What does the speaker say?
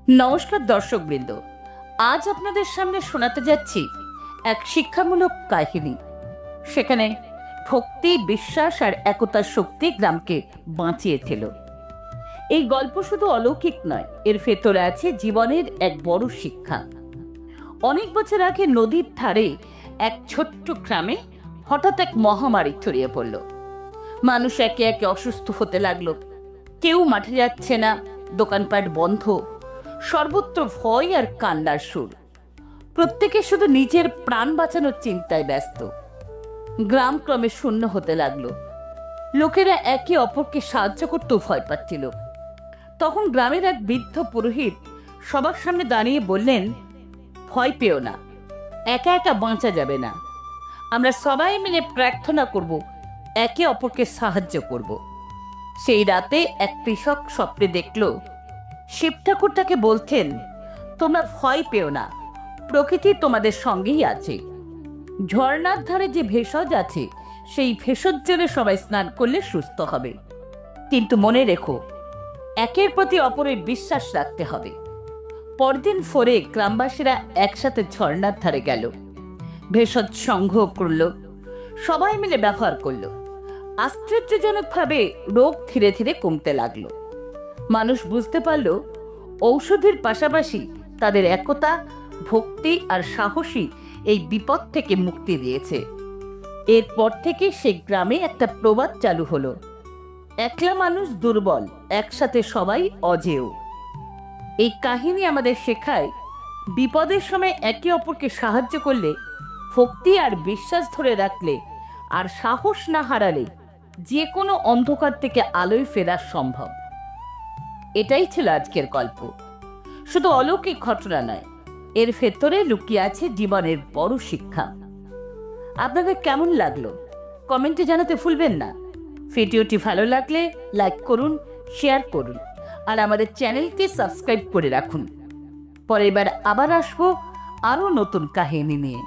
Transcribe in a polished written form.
নমস্কার দর্শকবৃন্দ, আজ আপনাদের সামনে শোনাতে যাচ্ছি এক শিক্ষামূলক কাহিনী। সেখানে ভক্তি, বিশ্বাস আর একতার শক্তি গ্রামকে বাঁচিয়েছিল। এই গল্প শুধু অলৌকিক নয়, এর ভেতরে আছে জীবনের এক বড় শিক্ষা। অনেক বছর আগে নদীর ধারে এক ছোট্ট গ্রামে হঠাৎ এক মহামারী ছড়িয়ে পড়ল। মানুষ একে একে অসুস্থ হতে লাগলো। কেউ মাঠে যাচ্ছে না, দোকানপাট বন্ধ, সর্বত্র ভয় আর কান্নার সুর। প্রত্যেকে শুধু নিজের প্রাণ বাঁচানোর চিন্তায় ব্যস্ত। গ্রাম ক্রমে শূন্য হতে লাগলো। লোকেরা একে অপরকে সাহায্য করতেও ভয় পাচ্ছিল। তখন গ্রামের এক বৃদ্ধ পুরোহিত সবার সামনে দাঁড়িয়ে বললেন, ভয় পেও না, একা একা বাঁচা যাবে না। আমরা সবাই মিলে প্রার্থনা করব, একে অপরকে সাহায্য করব। সেই রাতে এক কৃষক স্বপ্নে দেখল শিব ঠাকুর তাকে বলছেন, তোমরা ভয় পেও না, প্রকৃতি তোমাদের সঙ্গেই আছে। ঝর্ণার ধারে যে ভেষজ আছে, সেই ভেষজ জলে সবাই স্নান করলে সুস্থ হবে। কিন্তু মনে রেখো, একের প্রতি অপরের বিশ্বাস রাখতে হবে। পরদিন ভোরে গ্রামবাসীরা একসাথে ঝর্ণার ধারে গেল, ভেষজ সংগ্রহ করল, সবাই মিলে ব্যবহার করলো। আশ্চর্যজনকভাবে রোগ ধীরে ধীরে কমতে লাগলো। মানুষ বুঝতে পারল ঔষধের পাশাপাশি তাদের একতা, ভক্তি আর সাহসী এই বিপদ থেকে মুক্তি দিয়েছে। এরপর থেকে সে গ্রামে একটা প্রবাদ চালু হলো, একলা মানুষ দুর্বল, একসাথে সবাই অজেয়। এই কাহিনী আমাদের শেখায়, বিপদের সময় একে অপরকে সাহায্য করলে, ভক্তি আর বিশ্বাস ধরে রাখলে আর সাহস না হারালে যে কোনো অন্ধকার থেকে আলোয় ফেরা সম্ভব। এটাই ছিল আজকের গল্প। শুধু অলৌকিক ঘটনা নয়, এর ভেতরে লুকিয়ে আছে জীবনের বড় শিক্ষা। আপনাদের কেমন লাগলো কমেন্টে জানাতে ভুলবেন না। ভিডিওটি ভালো লাগলে লাইক করুন, শেয়ার করুন আর আমাদের চ্যানেলকে সাবস্ক্রাইব করে রাখুন। পরের বার আবার আসবো আরো নতুন কাহিনী নিয়ে।